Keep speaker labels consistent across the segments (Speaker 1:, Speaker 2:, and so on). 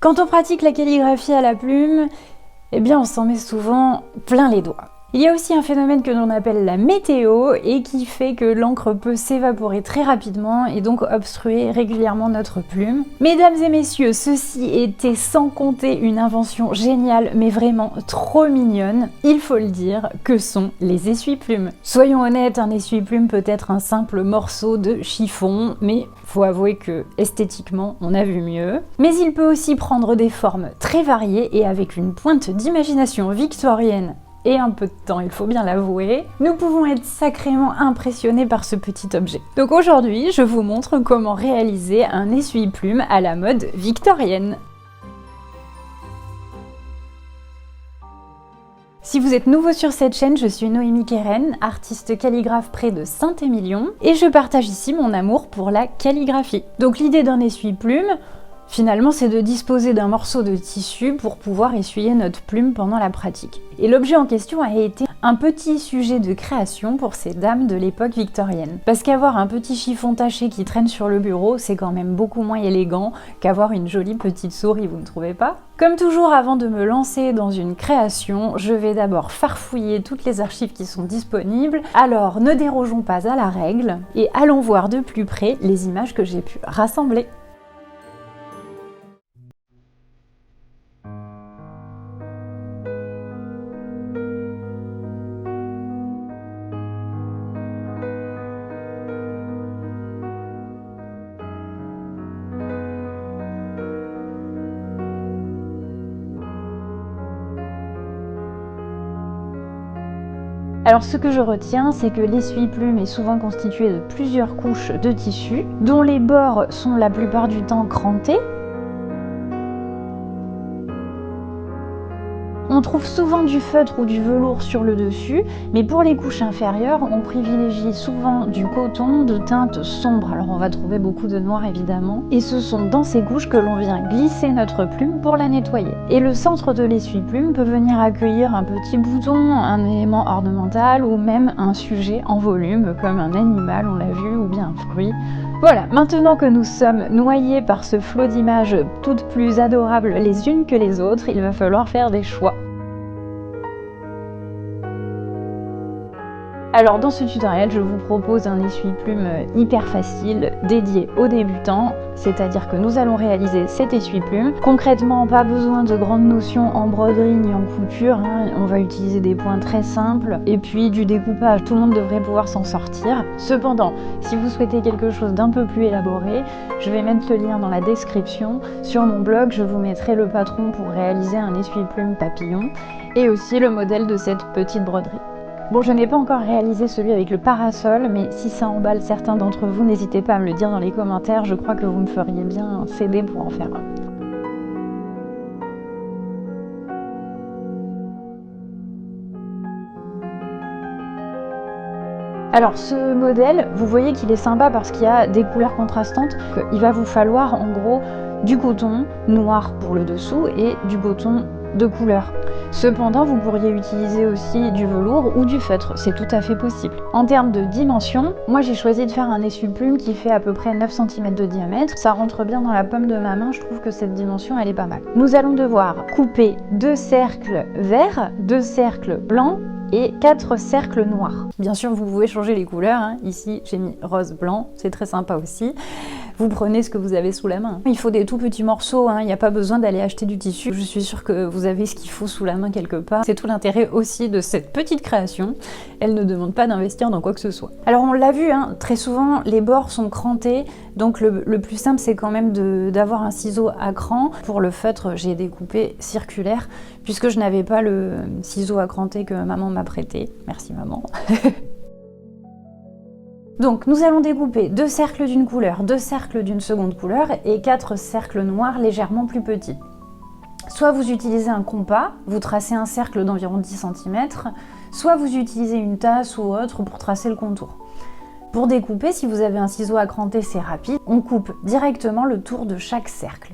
Speaker 1: Quand on pratique la calligraphie à la plume, eh bien on s'en met souvent plein les doigts. Il y a aussi un phénomène que l'on appelle la météo et qui fait que l'encre peut s'évaporer très rapidement et donc obstruer régulièrement notre plume. Mesdames et messieurs, ceci était sans compter une invention géniale mais vraiment trop mignonne, il faut le dire, que sont les essuie-plumes. Soyons honnêtes, un essuie-plume peut être un simple morceau de chiffon, mais faut avouer que esthétiquement on a vu mieux. Mais il peut aussi prendre des formes très variées et avec une pointe d'imagination victorienne et un peu de temps, il faut bien l'avouer, nous pouvons être sacrément impressionnés par ce petit objet. Donc aujourd'hui, je vous montre comment réaliser un essuie-plume à la mode victorienne. Si vous êtes nouveau sur cette chaîne, je suis Noémie Keren, artiste calligraphe près de Saint-Émilion, et je partage ici mon amour pour la calligraphie. Donc l'idée d'un essuie-plume, finalement, c'est de disposer d'un morceau de tissu pour pouvoir essuyer notre plume pendant la pratique. Et l'objet en question a été un petit sujet de création pour ces dames de l'époque victorienne. Parce qu'avoir un petit chiffon taché qui traîne sur le bureau, c'est quand même beaucoup moins élégant qu'avoir une jolie petite souris, vous ne trouvez pas? Comme toujours, avant de me lancer dans une création, je vais d'abord farfouiller toutes les archives qui sont disponibles. Alors, ne dérogeons pas à la règle et allons voir de plus près les images que j'ai pu rassembler. Alors ce que je retiens, c'est que l'essuie-plume est souvent constitué de plusieurs couches de tissu, dont les bords sont la plupart du temps crantés. On trouve souvent du feutre ou du velours sur le dessus, mais pour les couches inférieures, on privilégie souvent du coton de teinte sombre. Alors on va trouver beaucoup de noir évidemment, et ce sont dans ces couches que l'on vient glisser notre plume pour la nettoyer. Et le centre de l'essuie-plume peut venir accueillir un petit bouton, un élément ornemental ou même un sujet en volume, comme un animal, on l'a vu, ou bien un fruit. Voilà, maintenant que nous sommes noyés par ce flot d'images toutes plus adorables les unes que les autres, il va falloir faire des choix. Alors dans ce tutoriel, je vous propose un essuie-plume hyper facile, dédié aux débutants, c'est-à-dire que nous allons réaliser cet essuie-plume. Concrètement, pas besoin de grandes notions en broderie ni en couture, hein. On va utiliser des points très simples et puis du découpage, tout le monde devrait pouvoir s'en sortir. Cependant, si vous souhaitez quelque chose d'un peu plus élaboré, je vais mettre le lien dans la description. Sur mon blog, je vous mettrai le patron pour réaliser un essuie-plume papillon et aussi le modèle de cette petite broderie. Bon, je n'ai pas encore réalisé celui avec le parasol, mais si ça emballe certains d'entre vous, n'hésitez pas à me le dire dans les commentaires, je crois que vous me feriez bien céder pour en faire un. Alors ce modèle, vous voyez qu'il est sympa parce qu'il y a des couleurs contrastantes. Il va vous falloir en gros du coton noir pour le dessous et du coton de couleur. Cependant, vous pourriez utiliser aussi du velours ou du feutre, c'est tout à fait possible. En termes de dimension, moi j'ai choisi de faire un essuie-plume qui fait à peu près 9 cm de diamètre. Ça rentre bien dans la paume de ma main, je trouve que cette dimension elle est pas mal. Nous allons devoir couper 2 cercles verts, 2 cercles blancs et 4 cercles noirs. Bien sûr, vous pouvez changer les couleurs, hein. Ici j'ai mis rose blanc, c'est très sympa aussi. Vous prenez ce que vous avez sous la main. Il faut des tout petits morceaux, hein. Il n'y a pas besoin d'aller acheter du tissu. Je suis sûre que vous avez ce qu'il faut sous la main quelque part. C'est tout l'intérêt aussi de cette petite création. Elle ne demande pas d'investir dans quoi que ce soit. Alors on l'a vu, hein, très souvent les bords sont crantés, donc le plus simple c'est quand même d'avoir un ciseau à cran. Pour le feutre, j'ai découpé circulaire puisque je n'avais pas le ciseau à cranter que maman m'a prêté. Merci maman. Donc nous allons découper 2 cercles d'une couleur, 2 cercles d'une seconde couleur et 4 cercles noirs légèrement plus petits. Soit vous utilisez un compas, vous tracez un cercle d'environ 10 cm, soit vous utilisez une tasse ou autre pour tracer le contour. Pour découper, si vous avez un ciseau à cranter, c'est rapide, on coupe directement le tour de chaque cercle.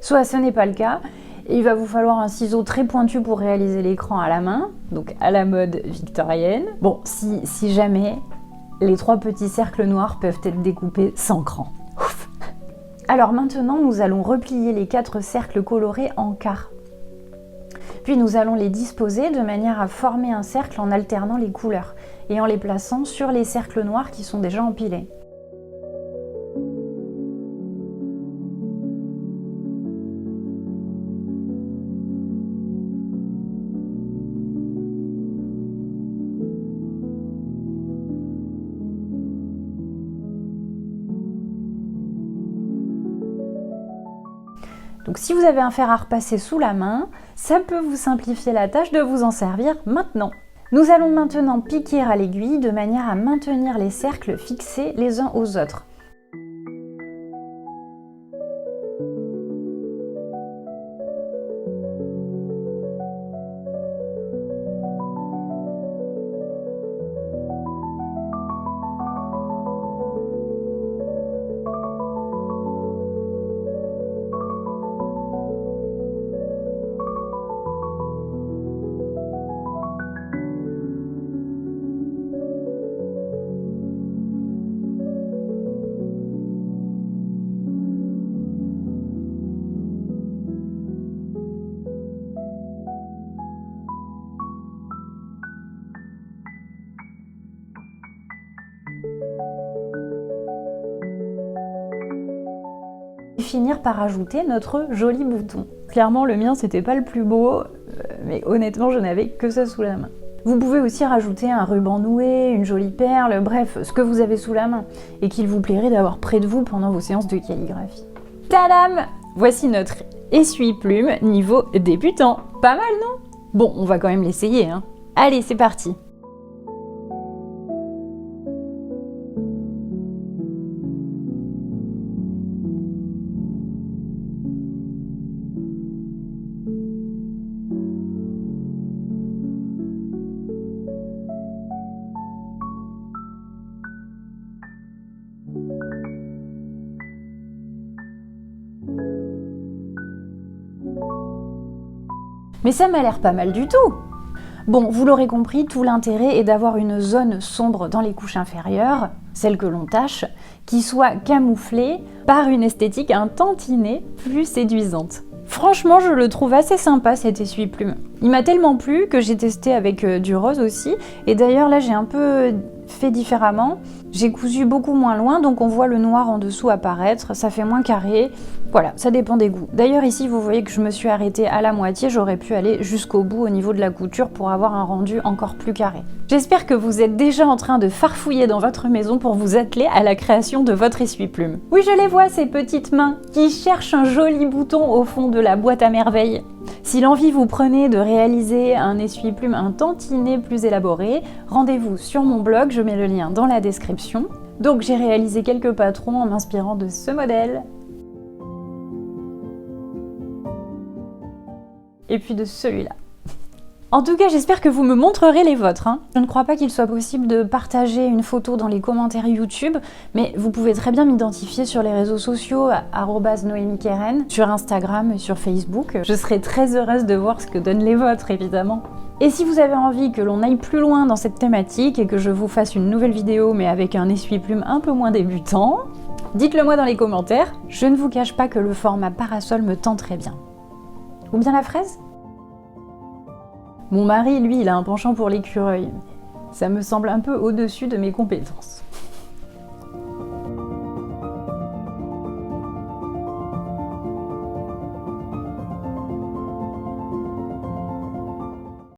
Speaker 1: Soit ce n'est pas le cas, il va vous falloir un ciseau très pointu pour réaliser l'écran à la main, donc à la mode victorienne. Bon, si jamais, les 3 petits cercles noirs peuvent être découpés sans cran. Ouf. Alors maintenant, nous allons replier les 4 cercles colorés en quarts. Puis nous allons les disposer de manière à former un cercle en alternant les couleurs et en les plaçant sur les cercles noirs qui sont déjà empilés. Donc si vous avez un fer à repasser sous la main, ça peut vous simplifier la tâche de vous en servir maintenant. Nous allons maintenant piquer à l'aiguille de manière à maintenir les cercles fixés les uns aux autres. Et finir par ajouter notre joli bouton. Clairement, le mien, c'était pas le plus beau, mais honnêtement, je n'avais que ça sous la main. Vous pouvez aussi rajouter un ruban noué, une jolie perle, bref, ce que vous avez sous la main, et qu'il vous plairait d'avoir près de vous pendant vos séances de calligraphie. Tadam! Voici notre essuie-plume niveau débutant. Pas mal, non? Bon, on va quand même l'essayer, hein. Allez, c'est parti! Mais ça m'a l'air pas mal du tout! Bon, vous l'aurez compris, tout l'intérêt est d'avoir une zone sombre dans les couches inférieures, celle que l'on tâche, qui soit camouflée par une esthétique un tantinet plus séduisante. Franchement, je le trouve assez sympa cet essuie-plume. Il m'a tellement plu que j'ai testé avec du rose aussi, et d'ailleurs là j'ai un peu fait différemment. J'ai cousu beaucoup moins loin, donc on voit le noir en dessous apparaître, ça fait moins carré. Voilà, ça dépend des goûts. D'ailleurs ici, vous voyez que je me suis arrêtée à la moitié, j'aurais pu aller jusqu'au bout au niveau de la couture pour avoir un rendu encore plus carré. J'espère que vous êtes déjà en train de farfouiller dans votre maison pour vous atteler à la création de votre essuie-plume. Oui, je les vois, ces petites mains qui cherchent un joli bouton au fond de la boîte à merveilles. Si l'envie vous prenait de réaliser un essuie-plume un tantinet plus élaboré, rendez-vous sur mon blog, je mets le lien dans la description. Donc j'ai réalisé quelques patrons en m'inspirant de ce modèle. Et puis de celui-là. En tout cas, j'espère que vous me montrerez les vôtres. Je ne crois pas qu'il soit possible de partager une photo dans les commentaires YouTube, mais vous pouvez très bien m'identifier sur les réseaux sociaux, @noémiekeren, sur Instagram et sur Facebook. Je serai très heureuse de voir ce que donnent les vôtres, évidemment. Et si vous avez envie que l'on aille plus loin dans cette thématique et que je vous fasse une nouvelle vidéo, mais avec un essuie-plume un peu moins débutant, dites-le moi dans les commentaires. Je ne vous cache pas que le format parasol me tend très bien. Ou bien la fraise ? Mon mari, lui, il a un penchant pour l'écureuil. Ça me semble un peu au-dessus de mes compétences.